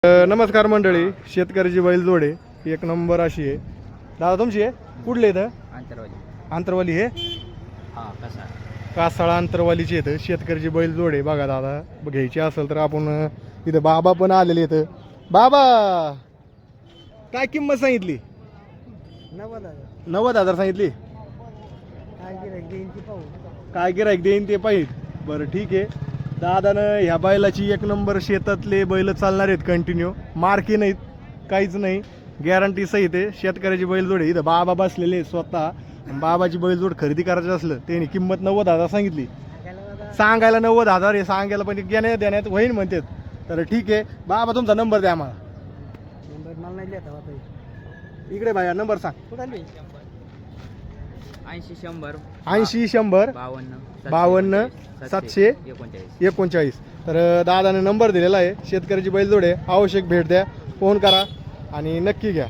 नमस्कार मंडळी, शेतकऱ्याची बैलजोडे एक नंबर अशी आहे. दादा तुमची आहे कुठले इथं? आंतरवाली हे कासाळा आंतरवालीची येतं शेतकऱ्याची बैलजोडे. बघा दादा घ्यायची असेल तर आपण इथं बाबा पण आलेले येतं. बाबा काय किंमत सांगितली? 90,000 सांगितली. काय गिराईक देईन ते पाहिजे. बरं ठीक आहे. दादानं ह्या बैलाची एक नंबर शेतातले बैल चालणार आहेत कंटिन्यू. मार्की नाहीत, काहीच नाही, गॅरंटी सहित आहे. शेतकऱ्याची बैलजोड आहे. इथं बाबा बसलेले आहेत स्वतः. बाबाची बैलजोड खरेदी करायची असलं त्यांनी किंमत 90,000 सांगितली. सांगायला 90,000 आहे, सांगायला पण घेण्यात देण्यात होईन म्हणतात. तर ठीक आहे बाबा, तुमचा नंबर द्या आम्हाला. इकडे बाया नंबर सांग. 80 100 52 739. तर दादाने नंबर दिलेला आहे. शेतकऱ्याची बैलजोड आहे, आवश्यक भेट द्या, फोन करा आणि नक्की घ्या.